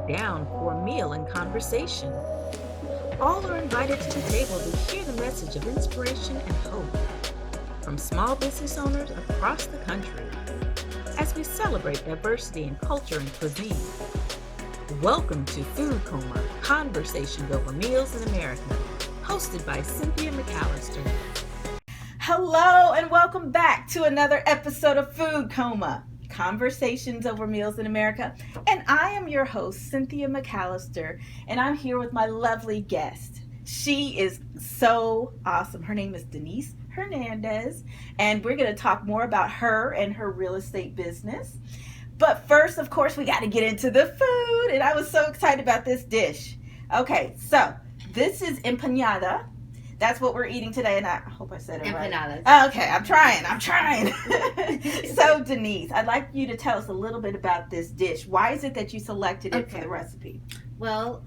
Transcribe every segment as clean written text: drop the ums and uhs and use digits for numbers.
down for a meal and conversation. All are invited to the table to hear the message of inspiration and hope from small business owners across the country as we celebrate diversity in culture and cuisine. Welcome to Food Coma, Conversations Over Meals in America, hosted by Cynthia McAllister. Hello, and welcome back to another episode of Food Coma, Conversations Over Meals in America. And I am your host, Cynthia McAllister, and I'm here with my lovely guest. She is so awesome. Her name is Denise Hernandez, and we're going to talk more about her and her real estate business. But first, of course, we got to get into the food, and I was so excited about this dish. Okay, so this is empanada. That's what we're eating today, and I hope I said it Empanadas. right. Okay, I'm trying. So, Denise, I'd like you to tell us a little bit about this dish. Why is it that you selected it for the recipe? Well,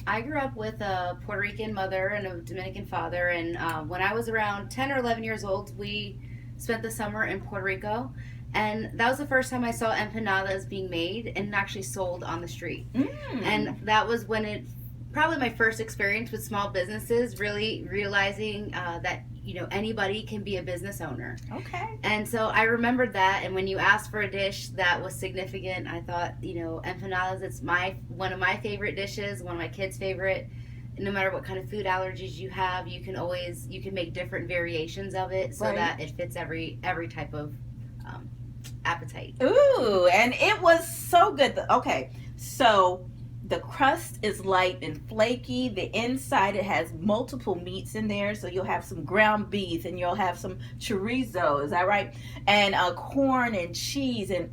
I grew up with a Puerto Rican mother and a Dominican father, and when I was around 10 or 11 years old, we spent the summer in Puerto Rico, and that was the first time I saw empanadas being made and actually sold on the street. And that was when probably my first experience with small businesses, really realizing that anybody can be a business owner. Okay. And so I remembered that, and when you asked for a dish that was significant, I thought, empanadas, it's one of my favorite dishes, one of my kids' favorite. No matter what kind of food allergies you have, you can make different variations of it so that it fits every type of appetite. Ooh, and it was so good. Okay, so the crust is light and flaky. The inside, it has multiple meats in there. So you'll have some ground beef and you'll have some chorizo. Is that right? And corn and cheese. And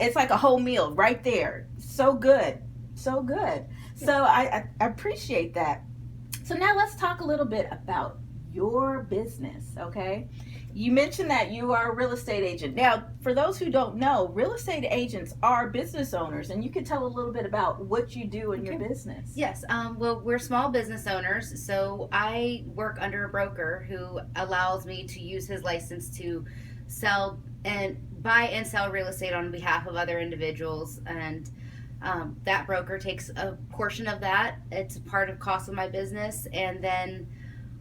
it's like a whole meal right there. So good. So good. So I appreciate that. So now let's talk a little bit about your business, okay? You mentioned that you are a real estate agent. Now, for those who don't know, real estate agents are business owners, and you can tell a little bit about what you do in your business. Yes, well, we're small business owners, so I work under a broker who allows me to use his license to sell and buy and sell real estate on behalf of other individuals, and that broker takes a portion of that. It's a part of cost of my business, and then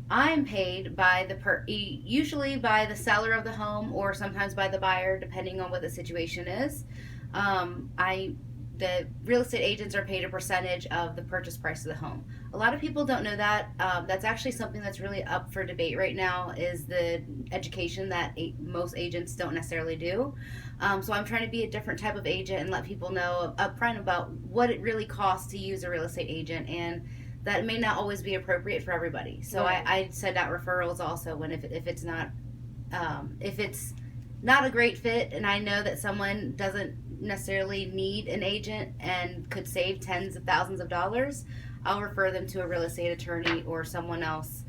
I'm paid by usually by the seller of the home, or sometimes by the buyer, depending on what the situation is. The real estate agents are paid a percentage of the purchase price of the home. A lot of people don't know that. That's actually something that's really up for debate right now, is the education that most agents don't necessarily do. So I'm trying to be a different type of agent and let people know upfront about what it really costs to use a real estate agent, and that may not always be appropriate for everybody. So I send out referrals also when if it's not a great fit, and I know that someone doesn't necessarily need an agent and could save tens of thousands of dollars, I'll refer them to a real estate attorney or someone else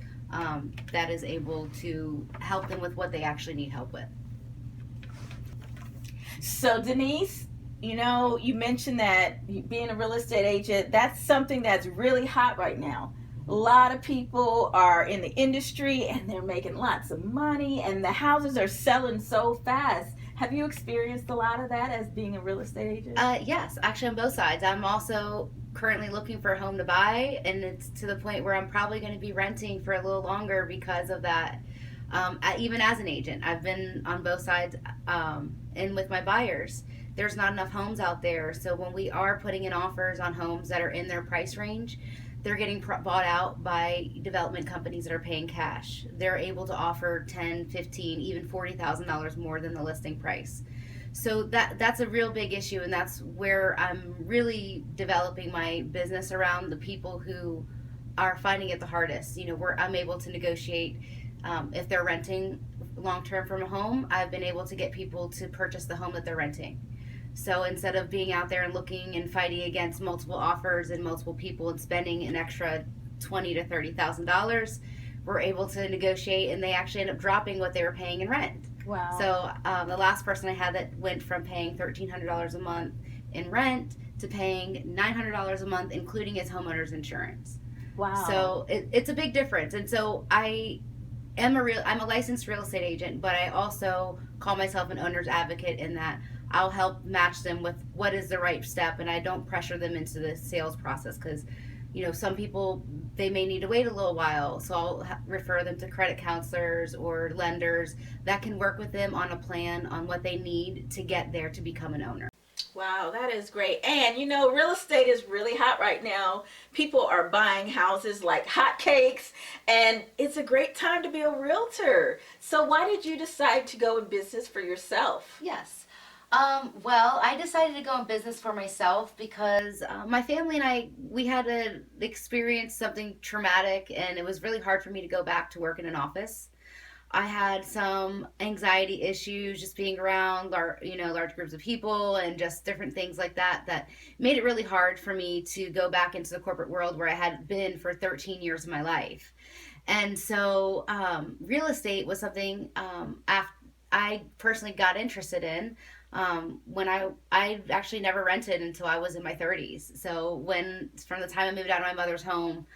that is able to help them with what they actually need help with. So, Denise, you mentioned that being a real estate agent, that's something that's really hot right now. A lot of people are in the industry and they're making lots of money, and the houses are selling so fast. Have you experienced a lot of that as being a real estate agent? Yes, actually on both sides. I'm also currently looking for a home to buy, and it's to the point where I'm probably going to be renting for a little longer because of that. Even as an agent, I've been on both sides, and with my buyers, there's not enough homes out there. So when we are putting in offers on homes that are in their price range, they're getting bought out by development companies that are paying cash. They're able to offer $10, $15, even $40,000 more than the listing price. So that's a real big issue, and that's where I'm really developing my business around the people who are finding it the hardest. Where I'm able to negotiate. If they're renting long-term from a home, I've been able to get people to purchase the home that they're renting. So instead of being out there and looking and fighting against multiple offers and multiple people and spending an extra $20,000 to $30,000, we're able to negotiate, and they actually end up dropping what they were paying in rent. Wow. So the last person I had that went from paying $1,300 a month in rent to paying $900 a month, including his homeowner's insurance. Wow. So it's a big difference. And so I I'm a licensed real estate agent, but I also call myself an owner's advocate in that I'll help match them with what is the right step, and I don't pressure them into the sales process because, some people, they may need to wait a little while, so I'll refer them to credit counselors or lenders that can work with them on a plan on what they need to get there to become an owner. Wow, that is great. And real estate is really hot right now. People are buying houses like hotcakes, and it's a great time to be a realtor. So, why did you decide to go in business for yourself? Yes. Well, I decided to go in business for myself because my family and we had to experience something traumatic, and it was really hard for me to go back to work in an office. I had some anxiety issues just being around large groups of people and just different things like that made it really hard for me to go back into the corporate world where I had been for 13 years of my life. And so real estate was something I personally got interested in when I actually never rented until I was in my 30s. So from the time I moved out of my mother's home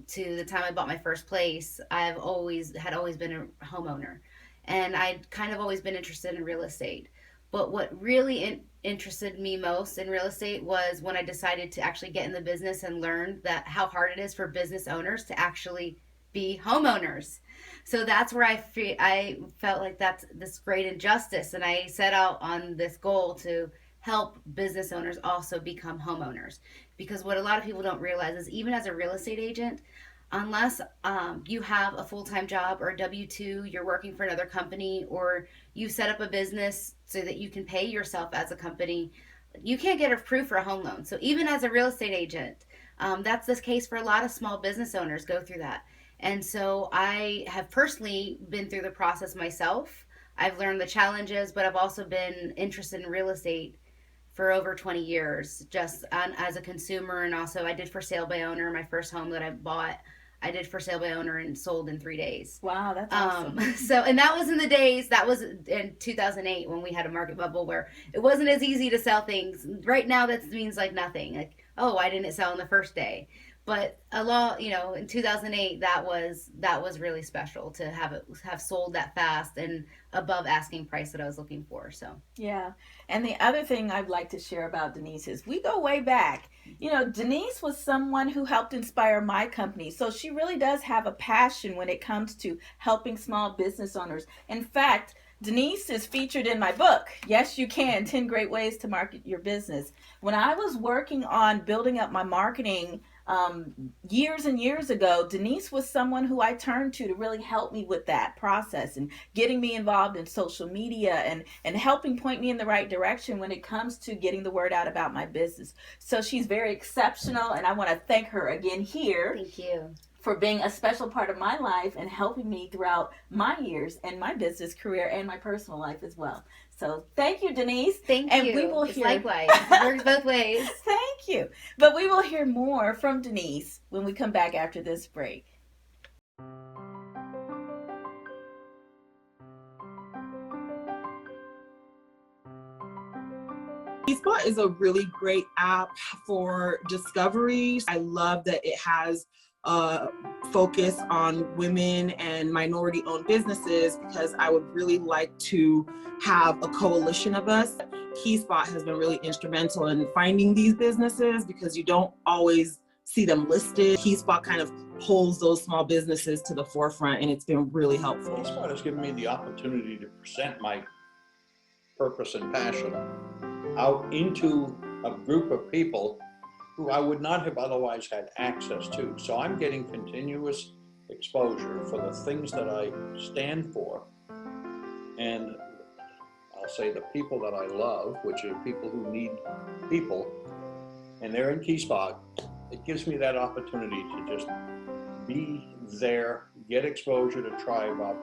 to the time I bought my first place, I've always been a homeowner, and I'd kind of always been interested in real estate. But what really interested me most in real estate was when I decided to actually get in the business and learn that how hard it is for business owners to actually be homeowners. So that's where I felt like that's this great injustice, and I set out on this goal to help business owners also become homeowners. Because what a lot of people don't realize is even as a real estate agent, unless you have a full-time job or a W-2, you're working for another company, or you set up a business so that you can pay yourself as a company, you can't get approved for a home loan. So even as a real estate agent, that's the case for a lot of small business owners go through that. And so I have personally been through the process myself. I've learned the challenges, but I've also been interested in real estate for over 20 years, just as a consumer. And also I did for sale by owner. My first home that I bought, I did for sale by owner and sold in 3 days. Wow, that's awesome. And that was that was in 2008 when we had a market bubble where it wasn't as easy to sell things. Right now that means like nothing. Like, oh, why didn't it sell on the first day? But in 2008, that was really special to have sold that fast and above asking price that I was looking for. So Yeah. And the other thing I'd like to share about Denise is we go way back. Denise was someone who helped inspire my company. So she really does have a passion when it comes to helping small business owners. In fact, Denise is featured in my book, Yes You Can, 10 Great Ways to Market Your Business. When I was working on building up my marketing years and years ago, Denise was someone who I turned to really help me with that process and getting me involved in social media and helping point me in the right direction when it comes to getting the word out about my business. So she's very exceptional, and I want to thank her again here. Thank you For being a special part of my life and helping me throughout my years and my business career and my personal life as well. So thank you, Denise. Thank and you. We will hear likewise. It works both ways. Thank you. But we will hear more from Denise when we come back after this break. Spot is a really great app for discoveries. I love that it has a focus on women and minority-owned businesses because I would really like to have a coalition of us. KeySpot has been really instrumental in finding these businesses because you don't always see them listed. KeySpot kind of pulls those small businesses to the forefront, and it's been really helpful. KeySpot has given me the opportunity to present my purpose and passion out into a group of people who I would not have otherwise had access to. So I'm getting continuous exposure for the things that I stand for. And I'll say the people that I love, which are people who need people, and they're in KeySpot. It gives me that opportunity to just be there, get exposure to Tribe Up,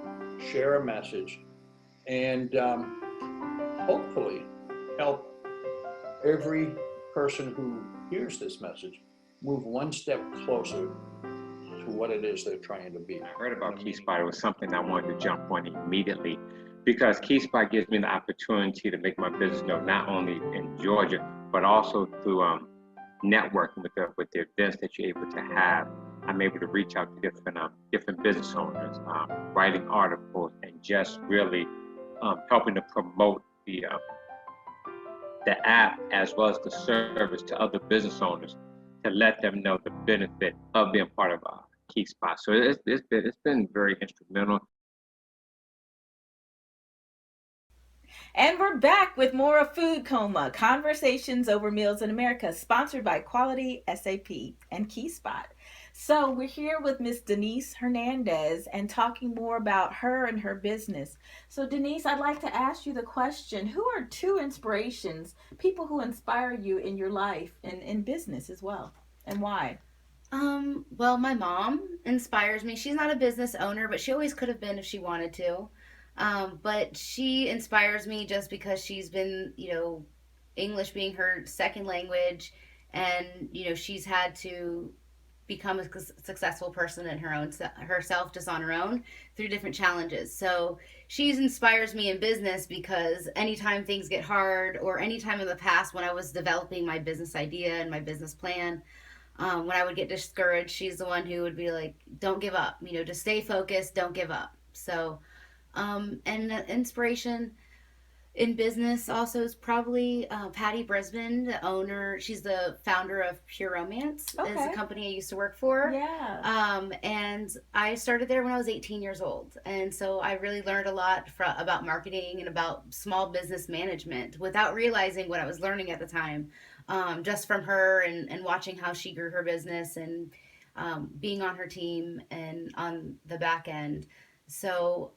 share a message, and hopefully help every person who hears this message move one step closer to what it is they're trying to be. I heard about KeySpot. It was something I wanted to jump on immediately because KeySpot gives me the opportunity to make my business known not only in Georgia, but also through networking with the events that you're able to have I'm able to reach out to different business owners, writing articles, and just really helping to promote the app as well as the service to other business owners to let them know the benefit of being part of Key Spot. So it's been very instrumental. And we're back with more of Food Coma, Conversations Over Meals in America, sponsored by Quality SAP and KeySpot. So we're here with Miss Denise Hernandez and talking more about her and her business. So Denise, I'd like to ask you the question, who are two inspirations, people who inspire you in your life and in business as well, and why? Well, my mom inspires me. She's not a business owner, but she always could have been if she wanted to. But she inspires me just because she's been, English being her second language, and she's had to become a successful person in herself just on her own through different challenges. So she inspires me in business because anytime things get hard, or anytime in the past when I was developing my business idea and my business plan, when I would get discouraged, she's the one who would be like, don't give up, just stay focused, don't give up. So and inspiration in business also is probably Patty Brisbane, the owner. She's the founder of Pure Romance, is Okay. a company I used to work for. Yeah. And I started there when I was 18 years old. And so I really learned a lot about marketing and about small business management without realizing what I was learning at the time, just from her and watching how she grew her business and being on her team and on the back end. So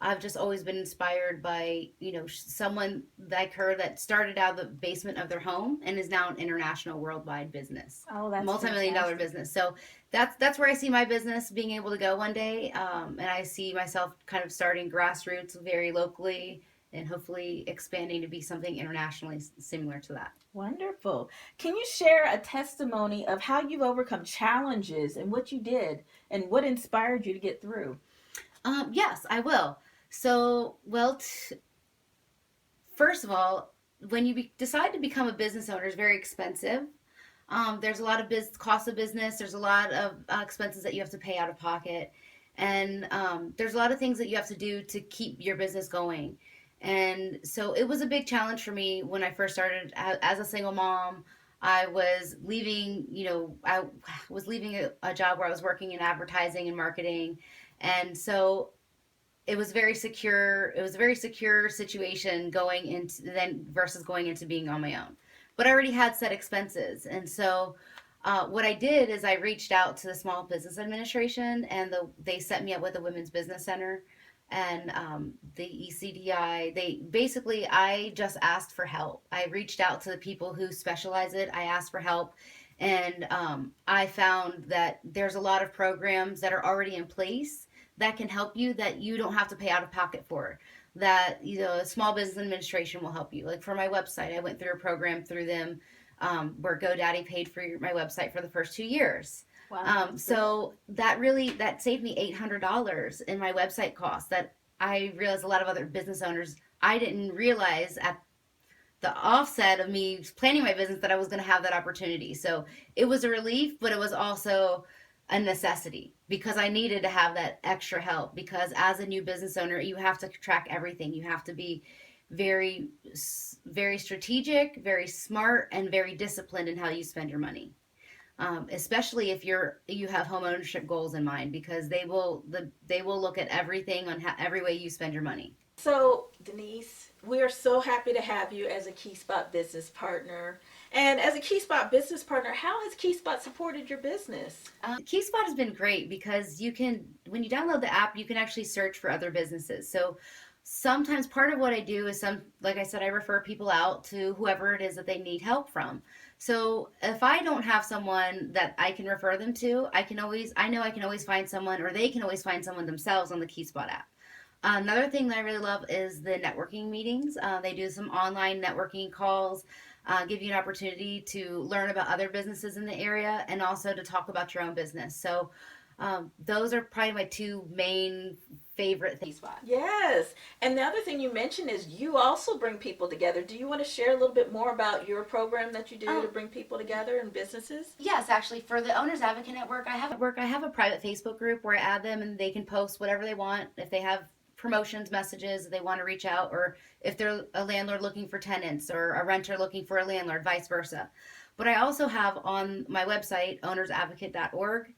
I've just always been inspired by, someone like her that started out of the basement of their home and is now an international worldwide business, Oh, that's multi-million dollar fantastic. business. So that's where I see my business being able to go one day. And I see myself kind of starting grassroots very locally and hopefully expanding to be something internationally similar to that. Wonderful. Can you share a testimony of how you've overcome challenges and what you did and what inspired you to get through? Yes, I will. So, well, first of all, when you decide to become a business owner, it's very expensive. There's a lot of cost of business. There's a lot of expenses that you have to pay out of pocket, and there's a lot of things that you have to do to keep your business going. And so it was a big challenge for me when I first started as a single mom. I was leaving, I was leaving a job where I was working in advertising and marketing, and so it was very secure. It was a very secure situation going into then versus going into being on my own. But I already had set expenses, and so what I did is I reached out to the Small Business Administration, and they set me up with a Women's Business Center and the ECDI. I just asked for help. I reached out to the people who specialize it. I asked for help, and I found that there's a lot of programs that are already in place that can help you that you don't have to pay out of pocket for. That Small Business Administration will help you. Like for my website, I went through a program through them where GoDaddy paid for my website for the first 2 years. Wow. So that saved me $800 in my website costs. That I realized a lot of other business owners, I didn't realize at the offset of me planning my business that I was going to have that opportunity. So it was a relief, but it was also a necessity because I needed to have that extra help, because as a new business owner, you have to track everything. You have to be very, very strategic, very smart, and very disciplined in how you spend your money. Especially if you have home ownership goals in mind, because they will look at everything on every way you spend your money. So, Denise, we are so happy to have you as a KeySpot business partner. And as a KeySpot business partner, how has KeySpot supported your business? KeySpot has been great because when you download the app, you can actually search for other businesses. So sometimes part of what I do is like I said, I refer people out to whoever it is that they need help from. So if I don't have someone that I can refer them to, I know I can always find someone, or they can always find someone themselves on the KeySpot app. Another thing that I really love is the networking meetings. They do some online networking calls, give you an opportunity to learn about other businesses in the area and also to talk about your own business. So those are probably my two main favorite thing spot. Yes. And the other thing you mentioned is you also bring people together. Do you want to share a little bit more about your program that you do to bring people together in businesses? Yes, actually, for the Owners Advocate Network, I have a private Facebook group where I add them and they can post whatever they want. If they have promotions, messages, they want to reach out, or if they're a landlord looking for tenants or a renter looking for a landlord, vice versa. But I also have on my website, ownersadvocate.org,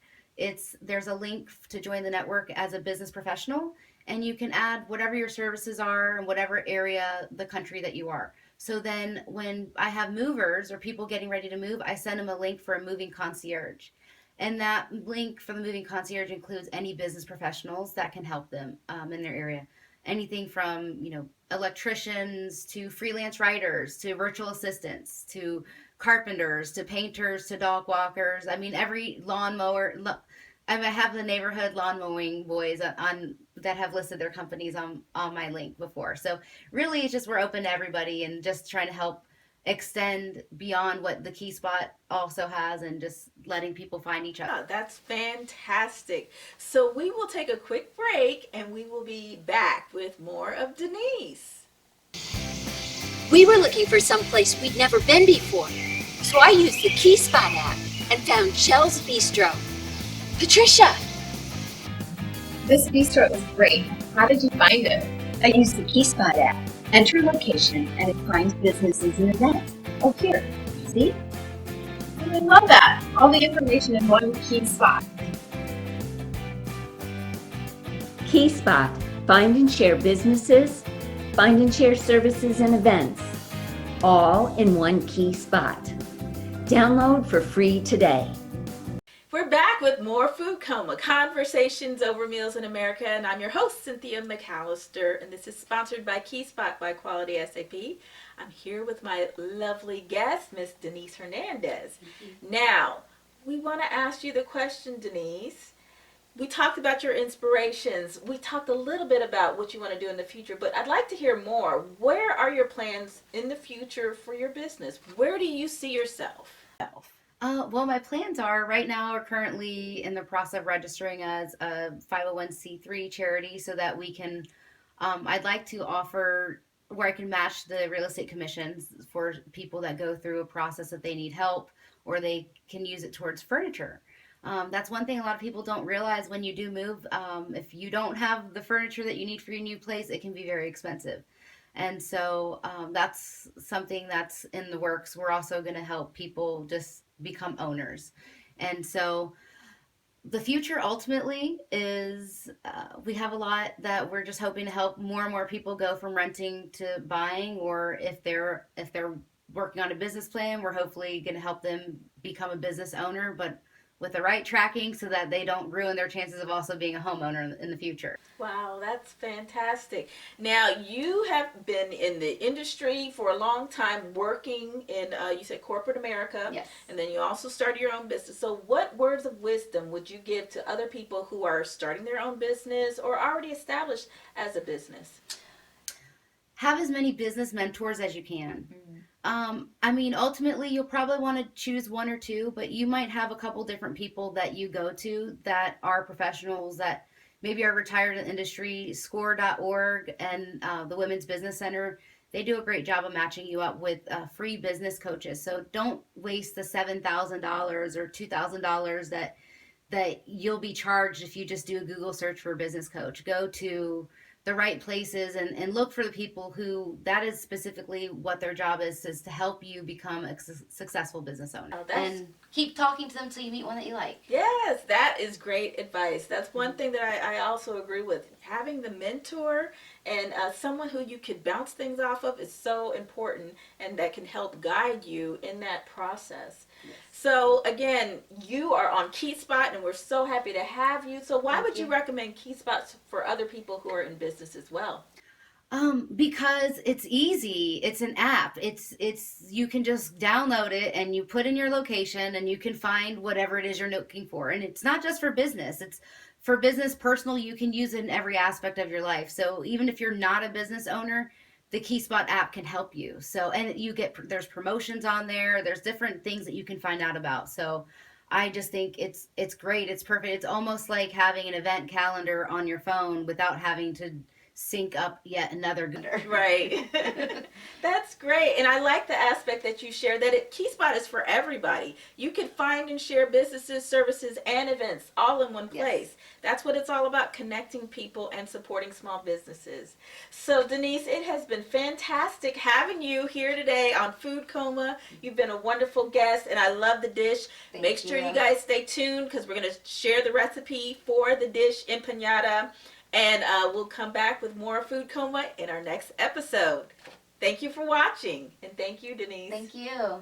there's a link to join the network as a business professional, and you can add whatever your services are in whatever area the country that you are. So then when I have movers or people getting ready to move, I send them a link for a moving concierge. And that link for the moving concierge includes any business professionals that can help them in their area. Anything from, electricians to freelance writers to virtual assistants to carpenters to painters to dog walkers. I mean, every lawnmower. I have the neighborhood lawn mowing boys on that have listed their companies on my link before. So really, it's just we're open to everybody and just trying to help extend beyond what the Key Spot also has and just letting people find each other. Oh, that's fantastic. So we will take a quick break and we will be back with more of Denise. We were looking for some place we'd never been before, so I used the Key Spot app and found Shell's Bistro. Patricia! This bistro is great. How did you find it? I used the Key Spot app. Enter location and it finds businesses and events. Oh, here. See? I love that. All the information in one key spot. Key Spot. Find and share businesses, find and share services and events. All in one key spot. Download for free today. We're back with more Food Coma, Conversations Over Meals in America, and I'm your host, Cynthia McAllister, and this is sponsored by Key Spot by Quality SAP. I'm here with my lovely guest, Miss Denise Hernandez. Now, we want to ask you the question, Denise. We talked about your inspirations. We talked a little bit about what you want to do in the future, but I'd like to hear more. Where are your plans in the future for your business? Where do you see yourself? Well, my plans are right now are currently in the process of registering as a 501c3 charity so that we can, I'd like to offer where I can match the real estate commissions for people that go through a process that they need help or they can use it towards furniture. That's one thing a lot of people don't realize when you do move. If you don't have the furniture that you need for your new place, it can be very expensive. And so that's something that's in the works. We're also going to help people just become owners. And so the future ultimately is we have a lot that we're just hoping to help more and more people go from renting to buying, or if they're working on a business plan, we're hopefully going to help them become a business owner, but with the right tracking so that they don't ruin their chances of also being a homeowner in the future. Wow, that's fantastic. Now, you have been in the industry for a long time working in, you said corporate America. Yes. And then you also started your own business. So what words of wisdom would you give to other people who are starting their own business or already established as a business? Have as many business mentors as you can. I mean, ultimately, you'll probably want to choose one or two, but you might have a couple different people that you go to that are professionals that maybe are retired in the industry. Score.org and the Women's Business Center, they do a great job of matching you up with free business coaches. So don't waste the $7,000 or $2,000 that you'll be charged if you just do a Google search for a business coach. Go to the right places and look for the people who that is specifically what their job is to help you become a successful business owner. And keep talking to them until you meet one that you like. Yes, that is great advice. That's one thing that I also agree with. Having the mentor and someone who you could bounce things off of is so important, and that can help guide you in that process. Yes. So again, you are on Key Spot, and we're so happy to have you. So why would you recommend Key Spots for other people who are in business as well? Because it's easy. It's an app. It's you can just download it and you put in your location and you can find whatever it is you're looking for. And it's not just for business. It's for business, personal. You can use it in every aspect of your life. So even if you're not a business owner, the Key Spot app can help you. So, and there's promotions on there. There's different things that you can find out about. So I just think it's great. It's perfect. It's almost like having an event calendar on your phone without having to sync up yet another calendar. Right. That's great. And I like the aspect that you share that KeySpot is for everybody. You can find and share businesses, services, and events all in one place. Yes. That's what it's all about, connecting people and supporting small businesses. So Denise, it has been fantastic having you here today on Food Coma. You've been a wonderful guest, and I love the dish. Make sure you guys stay tuned because we're going to share the recipe for the dish empanada. And we'll come back with more Food Coma in our next episode. Thank you for watching. And thank you, Denise. Thank you.